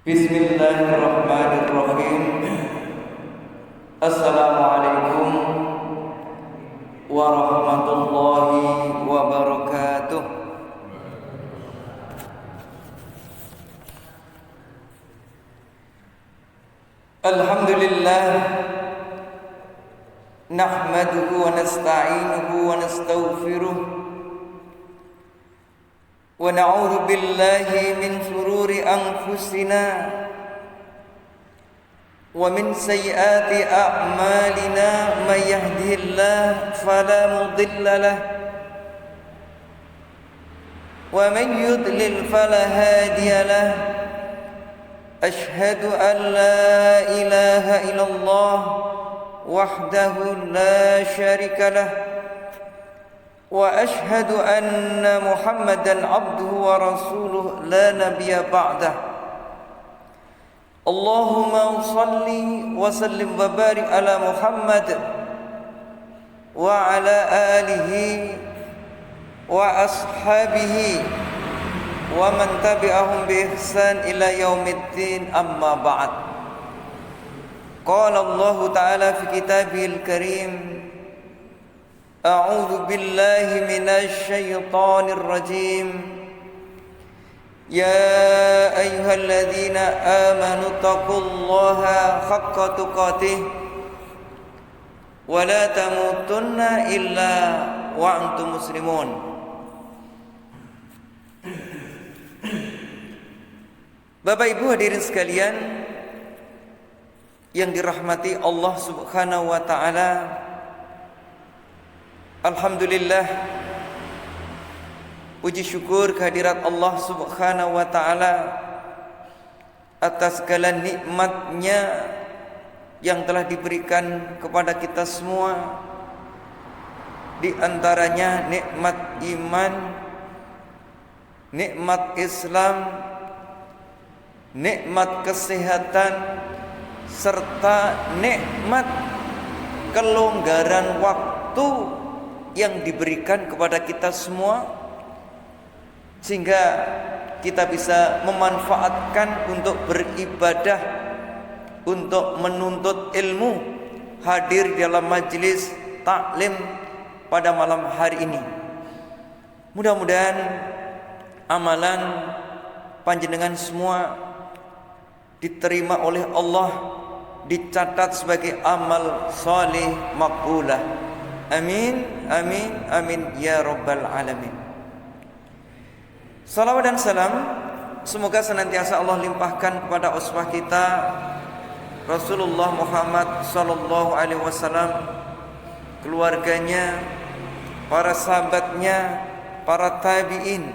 Bismillahirrahmanirrahim. Assalamualaikum warahmatullahi wabarakatuh. Alhamdulillah, nahmaduhu wa nasta'inuhu wa nastaghfiruh wa na'udzu billahi min shururi anfusina wa min sayyiati a'malina may yahdihillahu fala mudilla lahu wa man yudlil fala hadiya lahu. Ashhadu an la ilaha illallah wahdahu la syarika lahu wa ashhadu anna Muhammadan abduhu wa rasuluh la nabiyya ba'dah. Allahumma shalli wa sallim wa barik ala Muhammad wa ala alihi wa ashabihi wa man tabi'ahum bi ihsan ila yaumiddin, amma ba'd. Qala Allah ta'ala fi kitabihil karim, a'udzu billahi minasy syaithanir rajim. Ya ayyuhalladzina amanu taqullaha haqqa tuqatih wa la tamutunna illa wa antum muslimun. Bapak Ibu hadirin sekalian yang dirahmati Allah Subhanahu wa taala, alhamdulillah, puji syukur kehadirat Allah Subhanahu wa taala atas segala nikmat-Nya yang telah diberikan kepada kita semua. Di antaranya nikmat iman, nikmat Islam, nikmat kesehatan, serta nikmat kelonggaran waktu yang diberikan kepada kita semua, sehingga kita bisa memanfaatkan untuk beribadah, untuk menuntut ilmu, hadir dalam majelis taklim pada malam hari ini. Mudah-mudahan amalan panjenengan semua diterima oleh Allah, dicatat sebagai amal salih maqbulah. Amin, amin, amin ya rabbal alamin. Salawat dan salam semoga senantiasa Allah limpahkan kepada uswah kita Rasulullah Muhammad sallallahu alaihi wasallam, keluarganya, para sahabatnya, para tabi'in,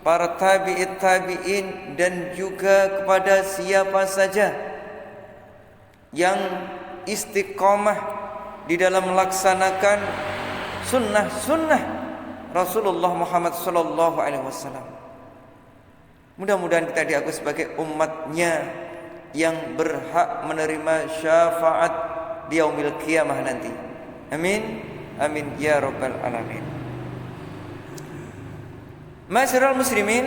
para tabi'it tabi'in, dan juga kepada siapa saja yang istiqomah di dalam melaksanakan sunnah-sunnah Rasulullah Muhammad sallallahu alaihi wasallam. Mudah-mudahan kita diaku sebagai umatnya yang berhak menerima syafaat di yaumil qiyamah nanti. Amin, amin ya rabbal alamin. Ma'asyiral muslimin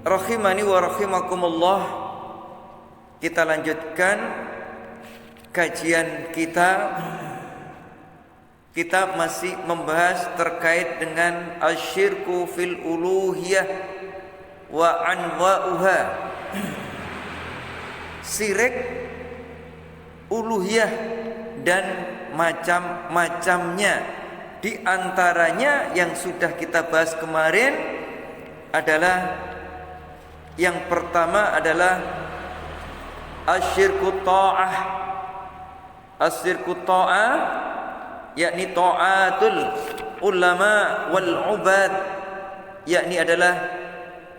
rahimani wa rahimakumullah, kita lanjutkan kajian kita. Kita masih membahas terkait dengan asyirku fil uluhiyah wa anwa'uha. Syirik uluhiyah dan macam-macamnya. Di antaranya yang sudah kita bahas kemarin adalah, yang pertama adalah asyirku ta'ah. Asyirku ta'ah yakni ta'atul ulama wal ubad, yakni adalah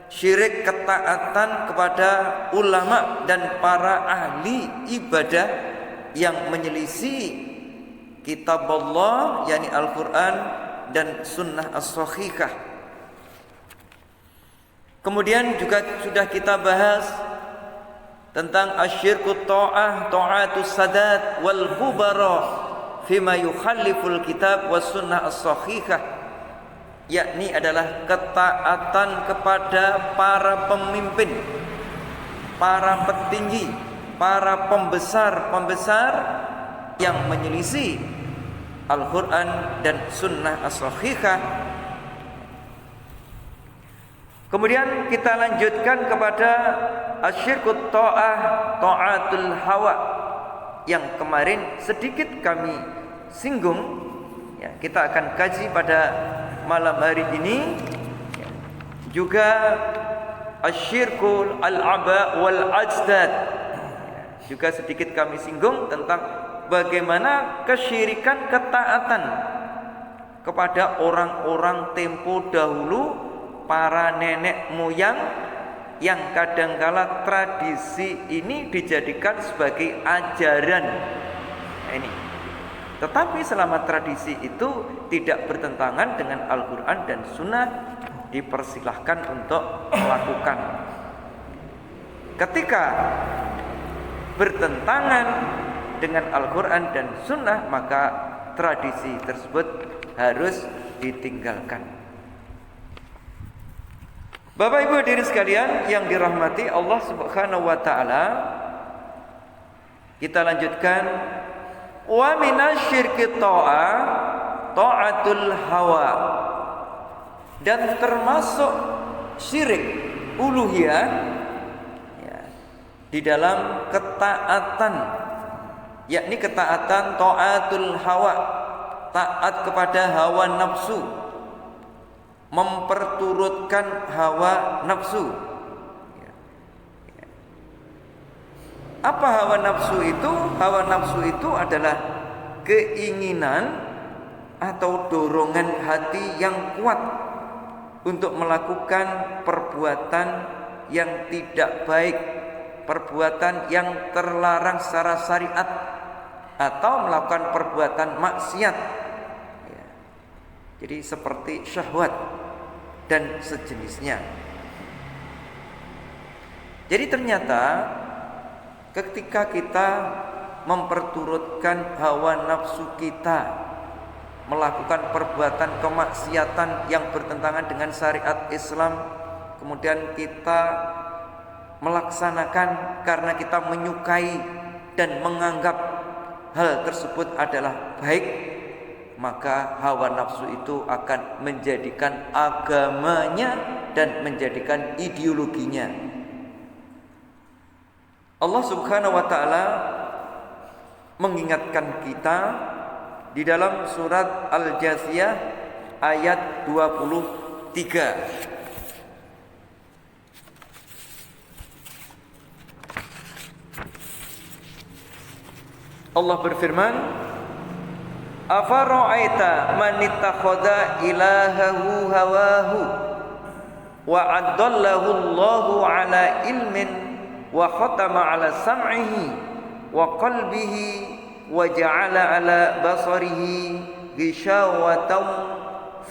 syirik ketaatan kepada ulama dan para ahli ibadah yang menyelisih kitab Allah, yakni Al-Quran dan sunnah as-sahihah. Kemudian juga sudah kita bahas tentang asyirku ta'ah, ta'atus sadat wal kubara fima yukhalliful kitab was sunnah as-sahihah, yakni adalah ketaatan kepada para pemimpin para petinggi, para pembesar-pembesar yang menyelisih Al-Quran dan Sunnah As-Sahihah. Kemudian kita lanjutkan kepada asyirkut ta'ah, ta'atul hawa, yang kemarin sedikit kami singgung. Ya, kita akan kaji pada malam hari ini. Ya, juga asyirkul al-aba wal ajdad. Ya, juga sedikit kami singgung tentang bagaimana kesyirikan ketaatan kepada orang-orang tempo dahulu, para nenek moyang, yang kadangkala tradisi ini dijadikan sebagai ajaran. Nah, ini. Tetapi selama tradisi itu tidak bertentangan dengan Al-Quran dan Sunnah, dipersilahkan untuk melakukan. Ketika bertentangan dengan Al-Quran dan Sunnah, maka tradisi tersebut harus ditinggalkan. Bapak Ibu hadirin sekalian yang dirahmati Allah Subhanahu wa taala, kita lanjutkan. Wa minasyirki ta'atul hawa, dan termasuk syirik uluhiyah, ya, di dalam ketaatan, yakni ketaatan ta'atul hawa, taat kepada hawa nafsu, memperturutkan hawa nafsu. Apa hawa nafsu itu? Hawa nafsu itu adalah keinginan atau dorongan hati yang kuat untuk melakukan perbuatan yang tidak baik, perbuatan yang terlarang secara syariat, atau melakukan perbuatan maksiat. Ya. Jadi seperti syahwat dan sejenisnya. Jadi ternyata ketika kita memperturutkan hawa nafsu kita, melakukan perbuatan kemaksiatan yang bertentangan dengan syariat Islam, kemudian kita melaksanakan karena kita menyukai dan menganggap hal tersebut adalah baik, maka hawa nafsu itu akan menjadikan agamanya dan menjadikan ideologinya. Allah Subhanahu wa taala mengingatkan kita di dalam surat Al-Jathiyah ayat 23. Allah berfirman, afara'aita man ittakhadha ilahahu hawahu wa adallahu Allahu ala ilmin wa khatama ala sam'ihi wa qalbihi wa ja'ala ala basarihi ghishawatan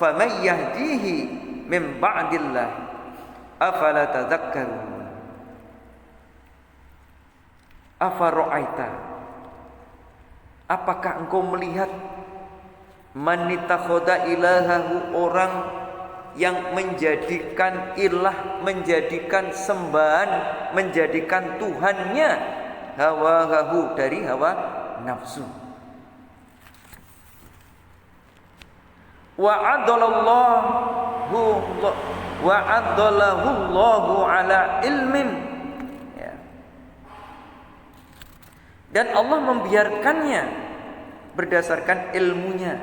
faman yahdihi min ba'dillah afala tadhakkarun. Afara'aita, apakah engkau melihat man ittakhadha ilahahu, orang yang menjadikan ilah, menjadikan sembahan, menjadikan Tuhannya hawahu, dari hawa nafsu. Wa'adalahu Allahu ala ilmin, ya. Dan Allah membiarkannya berdasarkan ilmunya.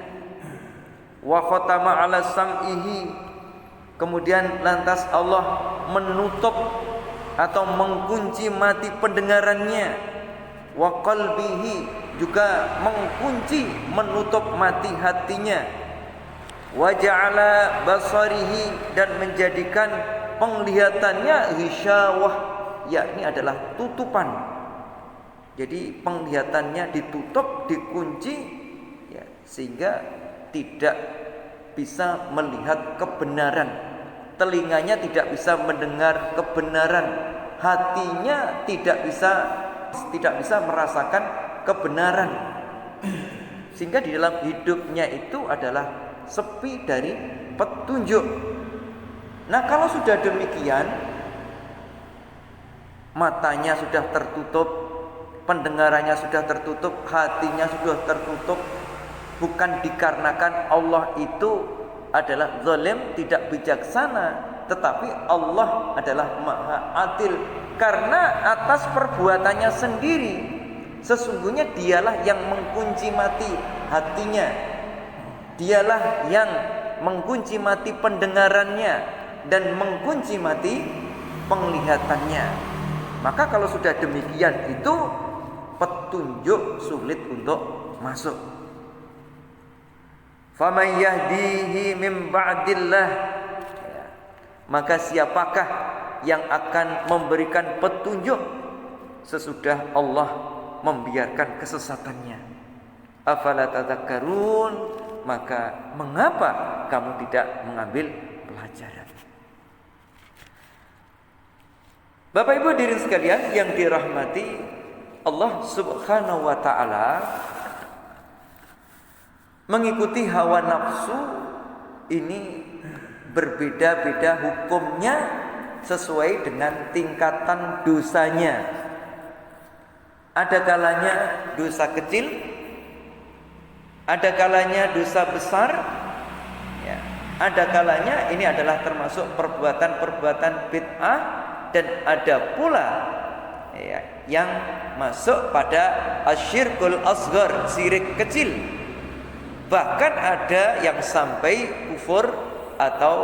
Wa khatama ala sam'ihi, kemudian lantas Allah menutup atau mengunci mati pendengarannya. Wa qalbihi, juga mengunci, menutup mati hatinya. Wa ja'ala basarihi, dan menjadikan penglihatannya hisyawah, yakni adalah tutupan. Jadi penglihatannya ditutup, dikunci, ya, sehingga tidak bisa melihat kebenaran, telinganya tidak bisa mendengar kebenaran, hatinya tidak bisa merasakan kebenaran, sehingga di dalam hidupnya itu adalah sepi dari petunjuk. Nah, kalau sudah demikian, matanya sudah tertutup, pendengarannya sudah tertutup, hatinya sudah tertutup, bukan dikarenakan Allah itu adalah zalim, tidak bijaksana, tetapi Allah adalah Maha Adil karena atas perbuatannya sendiri. Sesungguhnya dialah yang mengunci mati hatinya, dialah yang mengunci mati pendengarannya dan mengunci mati penglihatannya. Maka kalau sudah demikian itu petunjuk sulit untuk masuk. Faman yahdihi min ba'dillah, maka siapakah yang akan memberikan petunjuk sesudah Allah membiarkan kesesatannya? Afala tadhakkarun, maka mengapa kamu tidak mengambil pelajaran? Bapak Ibu hadirin sekalian yang dirahmati Allah Subhanahu wa taala, mengikuti hawa nafsu ini berbeda-beda hukumnya sesuai dengan tingkatan dosanya. Ada kalanya dosa kecil, ada kalanya dosa besar, ya. Ada kalanya ini adalah termasuk perbuatan-perbuatan bid'ah, dan ada pula ya, yang masuk pada asyirkul asghar, syirik kecil. Bahkan ada yang sampai kufur atau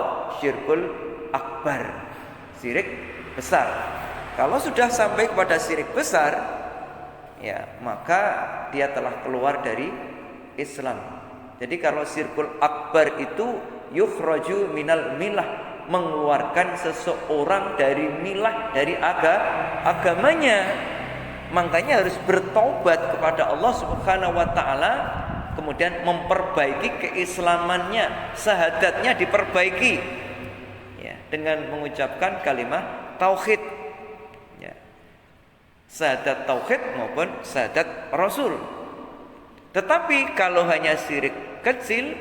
syirkul akbar, syirik besar. Kalau sudah sampai kepada syirik besar, ya maka dia telah keluar dari Islam. Jadi kalau syirkul akbar itu yukhraju minal milah, mengeluarkan seseorang dari milah, dari agamanya. Makanya harus bertobat kepada Allah Subhanahu wa taala, kemudian memperbaiki keislamannya, syahadatnya diperbaiki ya, dengan mengucapkan kalimat tauhid ya. Syahadat tauhid maupun syahadat rasul. Tetapi kalau hanya syirik kecil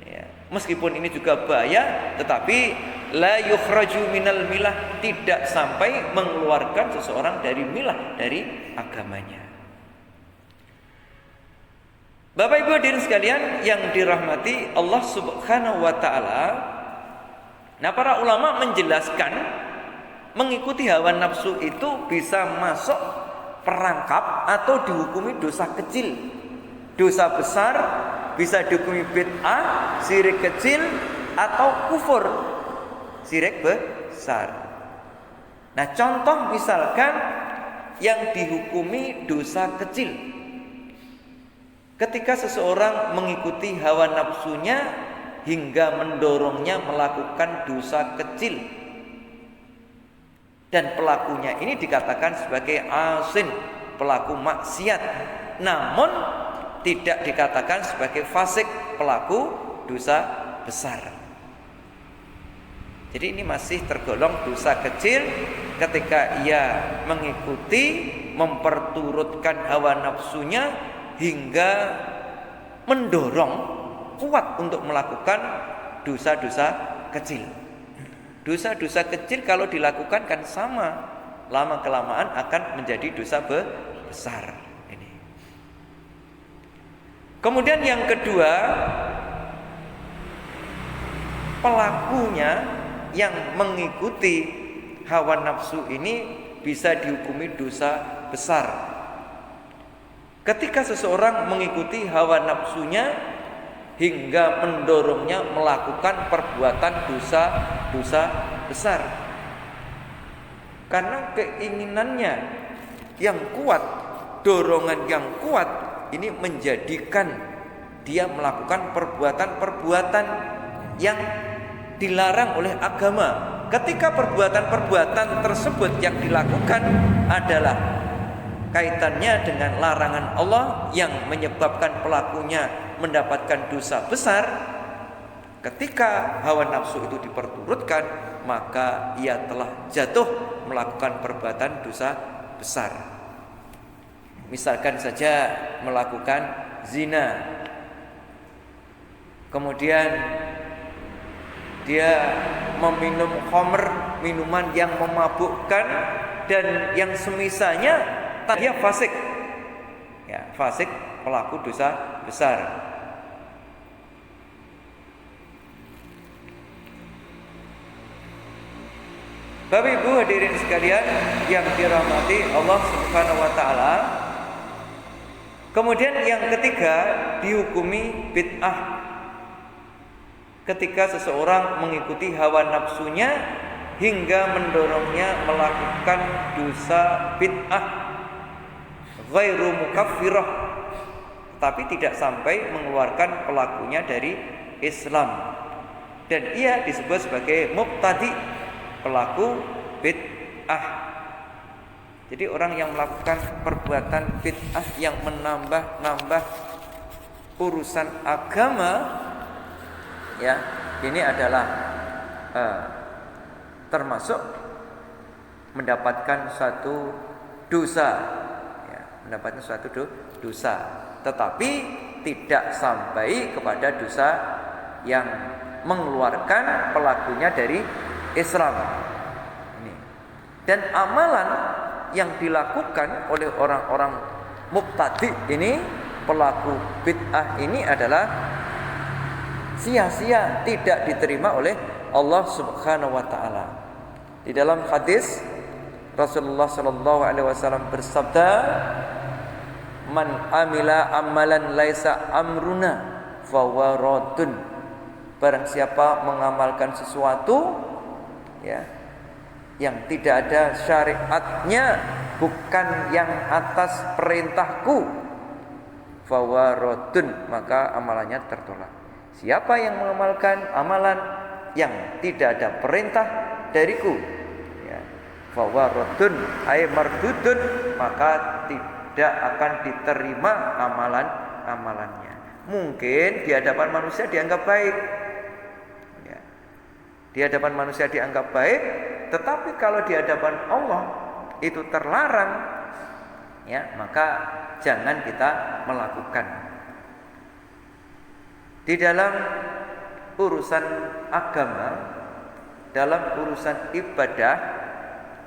ya, meskipun ini juga bahaya, tetapi la yukhraju minal milah, tidak sampai mengeluarkan seseorang dari milah, dari agamanya. Bapak Ibu hadirin sekalian yang dirahmati Allah Subhanahu wa taala. Nah, para ulama menjelaskan mengikuti hawa nafsu itu bisa masuk perangkap atau dihukumi dosa kecil. Dosa besar bisa dihukumi bid'ah, syirik kecil, atau kufur, syirik besar. Nah, contoh misalkan yang dihukumi dosa kecil. Ketika seseorang mengikuti hawa nafsunya hingga mendorongnya melakukan dosa kecil, dan pelakunya ini dikatakan sebagai asin, pelaku maksiat, namun tidak dikatakan sebagai fasik, pelaku dosa besar. Jadi ini masih tergolong dosa kecil ketika ia mengikuti, memperturutkan hawa nafsunya hingga mendorong kuat untuk melakukan dosa-dosa kecil. Dosa-dosa kecil kalau dilakukan kan sama, lama kelamaan akan menjadi dosa besar ini. Kemudian yang kedua, pelakunya yang mengikuti hawa nafsu ini bisa dihukumi dosa besar. Ketika seseorang mengikuti hawa nafsunya hingga mendorongnya melakukan perbuatan dosa besar, karena keinginannya yang kuat, dorongan yang kuat ini menjadikan dia melakukan perbuatan-perbuatan yang dilarang oleh agama. Ketika perbuatan-perbuatan tersebut yang dilakukan adalah kaitannya dengan larangan Allah yang menyebabkan pelakunya mendapatkan dosa besar, ketika hawa nafsu itu diperturutkan, maka ia telah jatuh melakukan perbuatan dosa besar. Misalkan saja melakukan zina, kemudian dia meminum khamr, minuman yang memabukkan, dan yang semisalnya, dia fasik. Ya, fasik pelaku dosa besar. Bapak Ibu hadirin sekalian yang dirahmati Allah Subhanahu wa taala. Kemudian yang ketiga, dihukumi bid'ah. Ketika seseorang mengikuti hawa nafsunya hingga mendorongnya melakukan dosa bid'ah ghairu mukaffirah, tapi tidak sampai mengeluarkan pelakunya dari Islam, dan ia disebut sebagai mubtadi, pelaku bid'ah. Jadi orang yang melakukan perbuatan bid'ah yang menambah-nambah urusan agama, ya, ini adalah termasuk mendapatkan suatu dosa, ya, mendapatkan suatu dosa, tetapi tidak sampai kepada dosa yang mengeluarkan pelakunya dari Islam. Ini. Dan amalan yang dilakukan oleh orang-orang mubtadi ini, pelaku bid'ah ini adalah sia-sia, tidak diterima oleh Allah Subhanahu wa taala. Di dalam hadis Rasulullah sallallahu alaihi wasallam bersabda, "Man amila amalan laisa amruna fahuwa raddun." Barang siapa mengamalkan sesuatu, ya, yang tidak ada syariatnya, bukan yang atas perintahku, fahuwa raddun, maka amalannya tertolak. Siapa yang mengamalkan amalan yang tidak ada perintah dariku, ya, fahuwa raddun ay mardudun, maka tidak akan diterima amalannya. Mungkin di hadapan manusia dianggap baik, ya, di hadapan manusia dianggap baik, tetapi kalau di hadapan Allah itu terlarang, ya, maka jangan kita melakukan. Di dalam urusan agama, dalam urusan ibadah,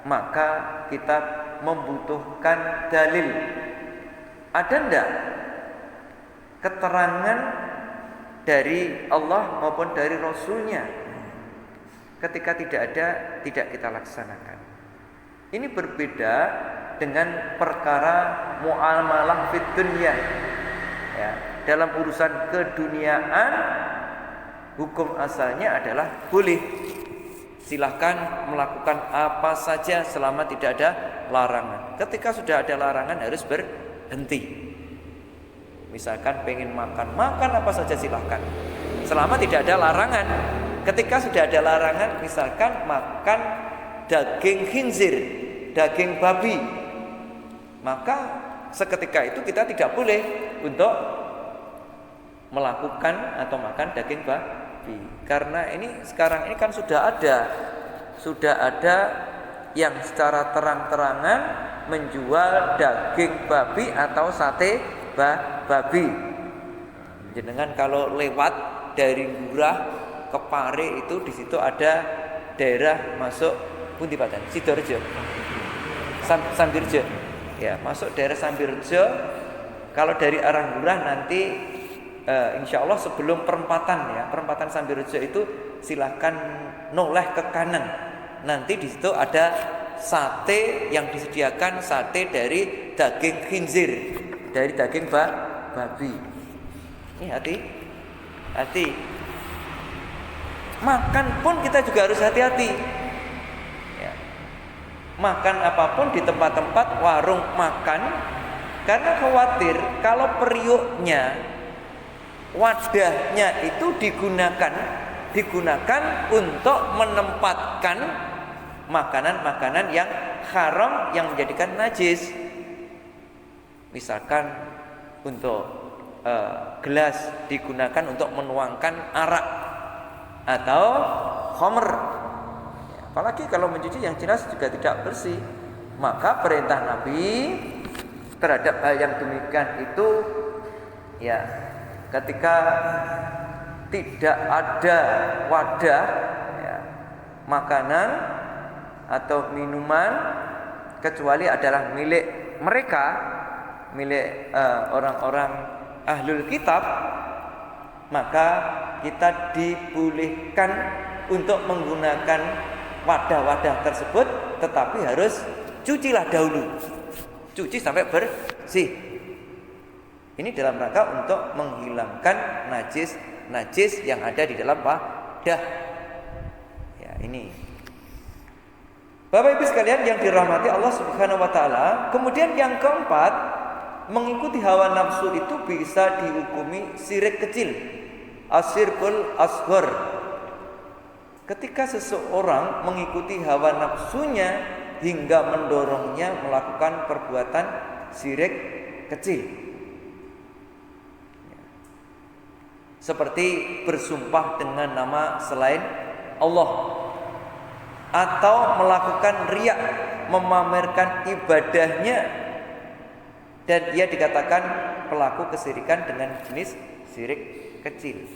maka kita membutuhkan dalil. Ada enggak keterangan dari Allah maupun dari Rasulnya? Ketika tidak ada, tidak kita laksanakan. Ini berbeda dengan perkara muamalah fid dunya, ya. Dalam urusan keduniaan, hukum asalnya adalah boleh, silahkan melakukan apa saja selama tidak ada larangan. Ketika sudah ada larangan harus berhenti. Misalkan pengen makan apa saja silahkan, selama tidak ada larangan. Ketika sudah ada larangan, misalkan makan daging khinzir, daging babi, maka seketika itu kita tidak boleh untuk melakukan atau makan daging babi. Karena ini sekarang ini kan sudah ada yang secara terang-terangan menjual daging babi atau sate babi. Jenengan kalau lewat dari Ngurah ke Pare itu, di situ ada daerah masuk pundi Pak? Sidoarjo, Sambirjo. Ya, masuk daerah Sambirjo. Kalau dari arah Ngurah nanti insya Allah sebelum perempatan Sambirjo itu silahkan noleh ke kanan. Nanti di situ ada sate yang disediakan, sate dari daging khinzir, dari daging babi. Ini hati. Makan pun kita juga harus hati-hati, ya. Makan apapun di tempat-tempat warung makan, karena khawatir kalau periuknya, wadahnya itu digunakan untuk menempatkan makanan-makanan yang haram yang menjadikan najis. Misalkan untuk gelas digunakan untuk menuangkan arak atau khamr, ya, apalagi kalau mencuci yang jelas juga tidak bersih. Maka perintah Nabi terhadap hal yang demikian itu, ya, ketika tidak ada wadah, ya, makanan atau minuman kecuali adalah milik mereka, milik orang-orang ahlul kitab, maka kita dibolehkan untuk menggunakan wadah-wadah tersebut, tetapi harus cucilah dahulu, cuci sampai bersih. Ini dalam rangka untuk menghilangkan najis yang ada di dalam wadah. Ya, ini. Bapak Ibu sekalian yang dirahmati Allah Subhanahu wa taala, kemudian yang keempat, mengikuti hawa nafsu itu bisa dihukumi syirik kecil, asyirkul asghar. Ketika seseorang mengikuti hawa nafsunya hingga mendorongnya melakukan perbuatan syirik kecil. Seperti bersumpah dengan nama selain Allah, atau melakukan riya, memamerkan ibadahnya, dan ia dikatakan pelaku kesyirikan dengan jenis syirik kecil.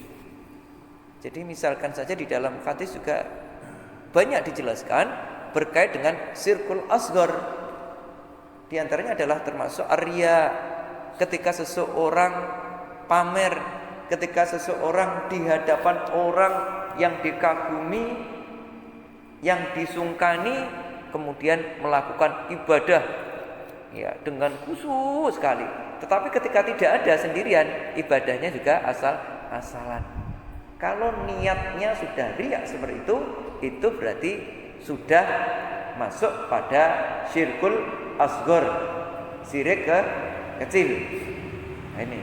Jadi misalkan saja di dalam hadis juga banyak dijelaskan berkait dengan syirkul asghar. Di antaranya adalah termasuk riya, ketika seseorang pamer, ketika seseorang di hadapan orang yang dikagumi, yang disungkani, kemudian melakukan ibadah ya dengan khusus sekali. Tetapi ketika tidak ada sendirian, ibadahnya juga asal-asalan. Kalau niatnya sudah riya seperti itu berarti sudah masuk pada syirkul asghar, syirik kecil. Nah, ini.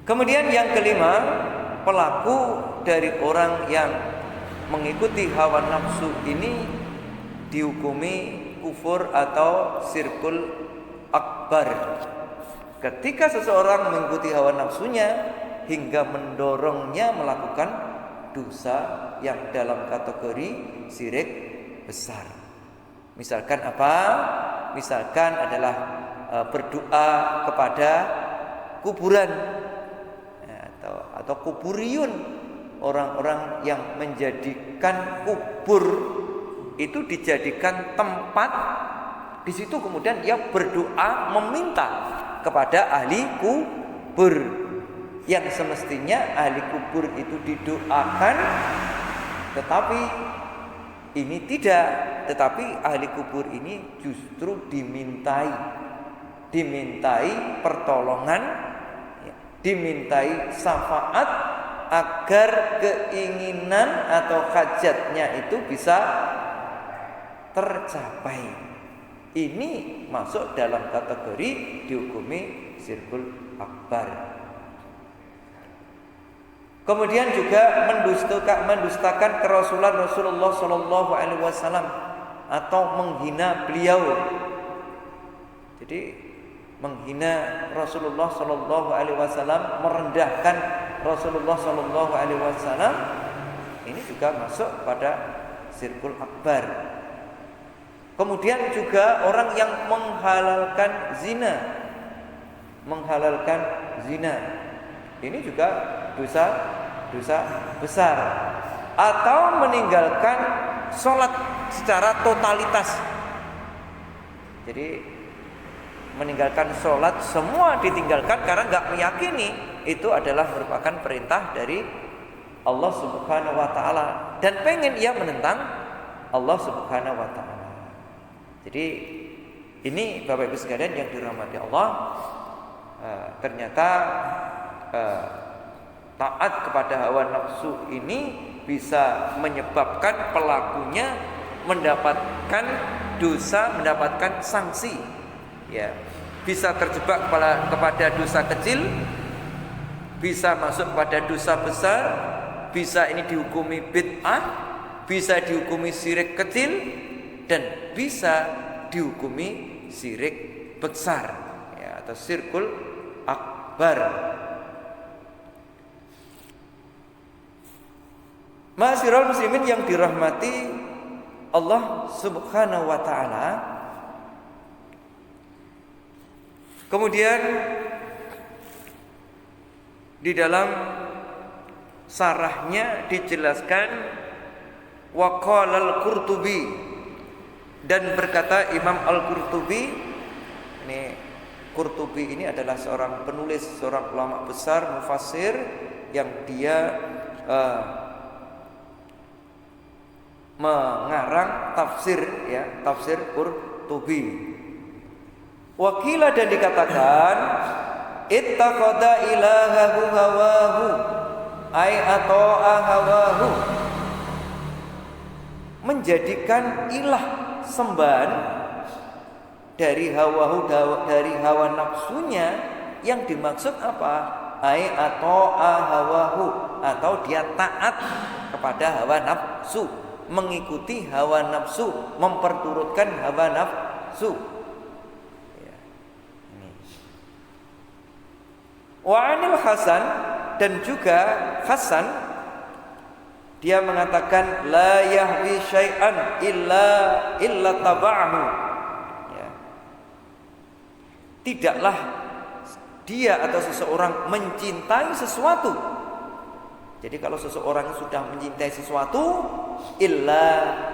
Kemudian yang kelima, pelaku dari orang yang mengikuti hawa nafsu ini dihukumi kufur atau syirkul akbar. Ketika seseorang mengikuti hawa nafsunya hingga mendorongnya melakukan dosa yang dalam kategori syirik besar. Misalkan apa? Misalkan adalah berdoa kepada kuburan, atau kuburiyun, orang-orang yang menjadikan kubur itu dijadikan tempat. Di situ kemudian ia berdoa meminta kepada ahli kubur, yang semestinya ahli kubur itu didoakan, tetapi ini tidak. Tetapi ahli kubur ini justru dimintai pertolongan, dimintai syafaat agar keinginan atau hajatnya itu bisa tercapai. Ini masuk dalam kategori dihukumi syirkul akbar. Kemudian juga mendustakan kerasulan Rasulullah Shallallahu Alaihi Wasallam atau menghina beliau. Jadi menghina Rasulullah Shallallahu Alaihi Wasallam, merendahkan Rasulullah Shallallahu Alaihi Wasallam, ini juga masuk pada syirkul akbar. Kemudian juga orang yang menghalalkan zina, ini juga dosa besar. Atau meninggalkan sholat secara totalitas. Jadi meninggalkan sholat, semua ditinggalkan karena nggak meyakini itu adalah merupakan perintah dari Allah Subhanahu wa taala, dan pengen ia menentang Allah Subhanahu wa taala. Jadi ini Bapak Ibu sekalian yang dirahmati Allah, ternyata taat kepada hawa nafsu ini bisa menyebabkan pelakunya mendapatkan dosa, mendapatkan sanksi. Ya, bisa terjebak kepada dosa kecil, bisa masuk pada dosa besar, bisa ini dihukumi bid'ah, bisa dihukumi syirik kecil, dan bisa dihukumi syirik besar, ya, atau syirkul akbar. Ma'asyiral muslimin yang dirahmati Allah Subhanahu wa taala. Kemudian di dalam sarahnya dijelaskan Wa qala al-Qurtubi, dan berkata Imam Al-Qurtubi, ini Qurtubi ini adalah seorang penulis, seorang ulama besar mufassir yang dia mengarang tafsir, ya, tafsir Qurtubi. Wakila, dan dikatakan ittaqada ilahahu hawahu ay ata'a hawahu, menjadikan ilah sembahan dari hawahu, dari hawa nafsunya. Yang dimaksud apa? Ai ata'a hawahu, atau dia taat kepada hawa nafsu, mengikuti hawa nafsu, memperturutkan hawa nafsu. Wa anil Hasan, dan juga Hasan dia mengatakan la yahwi syai'an illa taba'ahu, ya. Tidaklah dia atau seseorang mencintai sesuatu. Jadi kalau seseorang sudah mencintai sesuatu, illa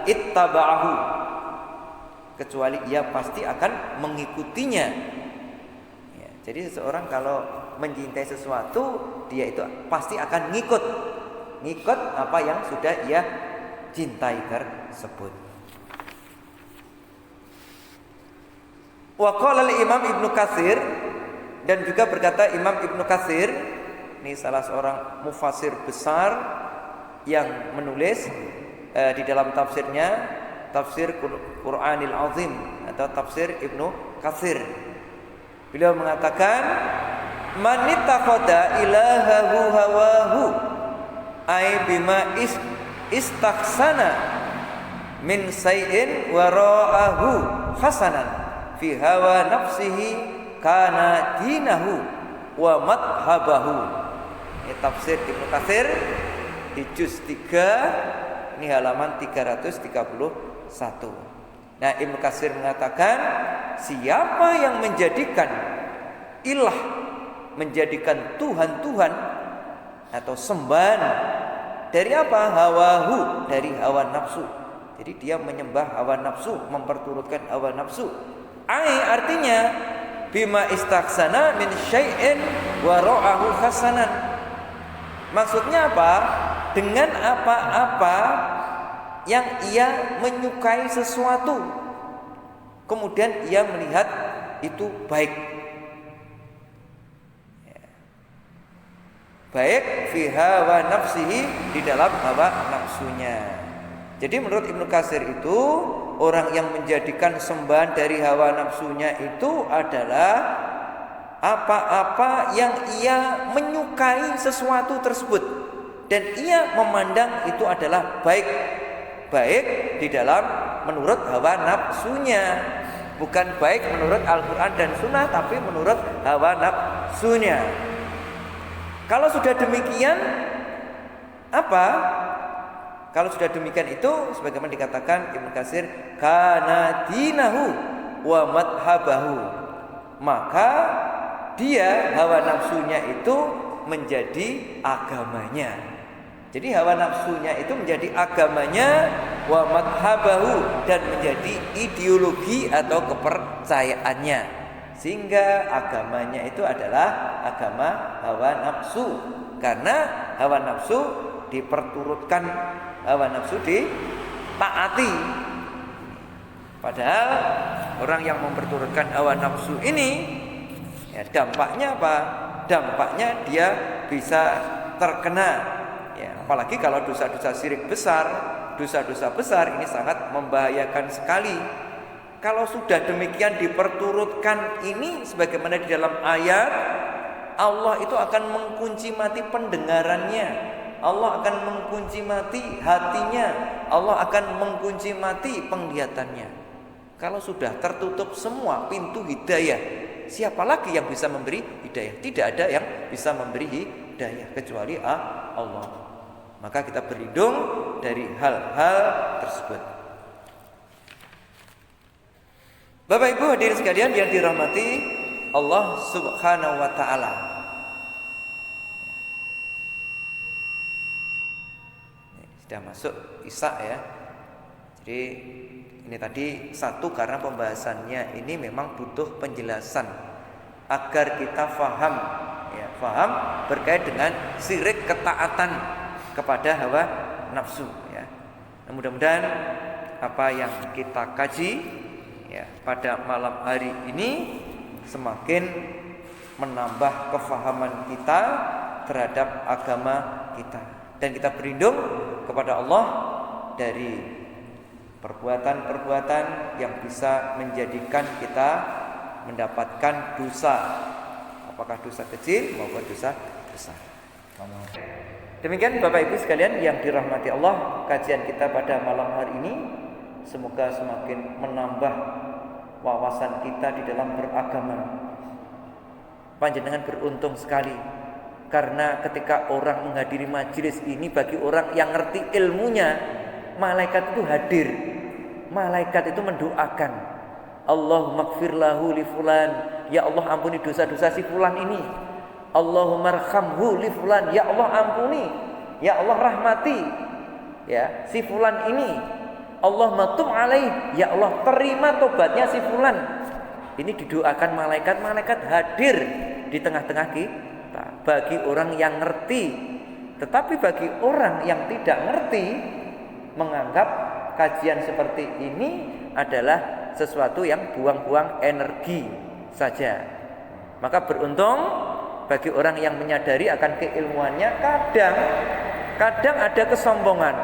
ittaba'ahu, kecuali ia pasti akan mengikutinya, ya. Jadi seseorang kalau mencintai sesuatu, dia itu pasti akan ngikut apa yang sudah ia cintai tersebut. Wa qala al-Imam Ibnu Katsir, dan juga berkata Imam Ibnu Katsir, ini salah seorang mufassir besar yang menulis di dalam tafsirnya, tafsir Qur'anil Azim atau tafsir Ibnu Katsir. Beliau mengatakan man ittakhadha ilahahu hawahu ay bima istakhsana min say'in wara'ahu hasanan fi hawa nafsihi kana dinahu wa madhabahu. Ini tafsir Ibnu Katsir di juz 3, ini halaman 331. Nah, Ibnu Katsir mengatakan siapa yang menjadikan ilah, menjadikan Tuhan-Tuhan atau sembahan dari apa? Hawahu, dari hawa nafsu. Jadi dia menyembah hawa nafsu, memperturutkan hawa nafsu. Artinya bima istaksana min syai'in wa ra'ahu hasanan. Maksudnya apa? Dengan apa-apa yang ia menyukai sesuatu, kemudian ia melihat itu baik. Baik fi hawa nafsihi, di dalam hawa nafsunya. Jadi menurut Ibnu Katsir itu, orang yang menjadikan sembahan dari hawa nafsunya itu adalah apa-apa yang ia menyukai sesuatu tersebut dan ia memandang itu adalah baik. Baik di dalam menurut hawa nafsunya, bukan baik menurut Al-Quran dan Sunnah, tapi menurut hawa nafsunya. Kalau sudah demikian, apa? Kalau sudah demikian itu, sebagaimana dikatakan Ibnu Katsir, kana dinahu wa madhabahu, maka dia, hawa nafsunya itu menjadi agamanya. Jadi hawa nafsunya itu menjadi agamanya, wa madhabahu, dan menjadi ideologi atau kepercayaannya. Sehingga agamanya itu adalah agama hawa nafsu, karena hawa nafsu diperturutkan, hawa nafsu ditaati. Padahal orang yang memperturutkan hawa nafsu ini, ya, dampaknya apa? Dampaknya dia bisa terkena, ya, apalagi kalau dosa-dosa syirik besar, dosa-dosa besar ini sangat membahayakan sekali. Kalau sudah demikian diperturutkan ini, sebagaimana di dalam ayat, Allah itu akan mengunci mati pendengarannya, Allah akan mengunci mati hatinya, Allah akan mengunci mati penglihatannya. Kalau sudah tertutup semua pintu hidayah, siapa lagi yang bisa memberi hidayah? Tidak ada yang bisa memberi hidayah kecuali Allah. Maka kita berlindung dari hal-hal tersebut. Bapak Ibu hadirin sekalian yang dirahmati Allah Subhanahu wa taala. sudah masuk Isya ya. Jadi ini tadi satu karena pembahasannya ini memang butuh penjelasan agar kita faham ya, faham berkait dengan syirik ketaatan kepada hawa nafsu ya. Nah, mudah-mudahan apa yang kita kaji ya pada malam hari ini semakin menambah kefahaman kita terhadap agama kita, dan kita berlindung kepada Allah dari perbuatan-perbuatan yang bisa menjadikan kita mendapatkan dosa, apakah dosa kecil maupun dosa besar. Demikian Bapak Ibu sekalian yang dirahmati Allah, kajian kita pada malam hari ini semoga semakin menambah wawasan kita di dalam beragama. Panjenengan beruntung sekali karena ketika orang menghadiri majelis ini, bagi orang yang ngerti ilmunya, malaikat itu hadir. Malaikat itu mendoakan, Allahumma gfir lahu li fulan, ya Allah ampuni dosa-dosa si fulan ini. Allahumma arhamhu li fulan, ya Allah ampuni, ya Allah rahmati ya si fulan ini. Allahumma tub alaih, ya Allah terima tobatnya si fulan. Ini didoakan malaikat, malaikat hadir di tengah-tengah kita bagi orang yang ngerti. Tetapi bagi orang yang tidak ngerti, menganggap kajian seperti ini adalah sesuatu yang buang-buang energi saja. Maka beruntung bagi orang yang menyadari akan keilmuannya. Kadang ada kesombongan.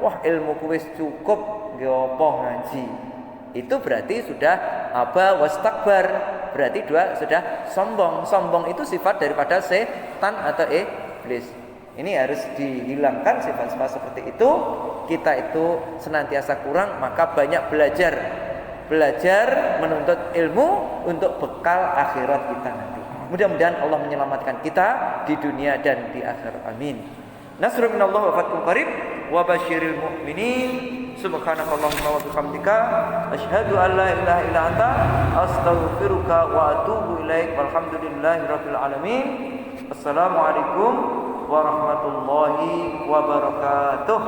Wah, ilmuku wis cukup, nggih ngaji. Itu berarti sudah aba wastakbar, berarti sudah sombong. Sombong itu sifat daripada setan atau iblis. Ini harus dihilangkan sifat-sifat seperti itu. Kita itu senantiasa kurang, maka banyak belajar menuntut ilmu untuk bekal akhirat kita nanti. Mudah-mudahan Allah menyelamatkan kita di dunia dan di akhirat. Amin. Nasrun minallah wa fathun qarib wa basyiril mu'minin. Subhanakallahumma wa bihamdika asyhadu an la ilaha illa anta astaghfiruka wa atubu ilaik. Walhamdulillahirabbil alamin. Assalamualaikum warahmatullahi wabarakatuh.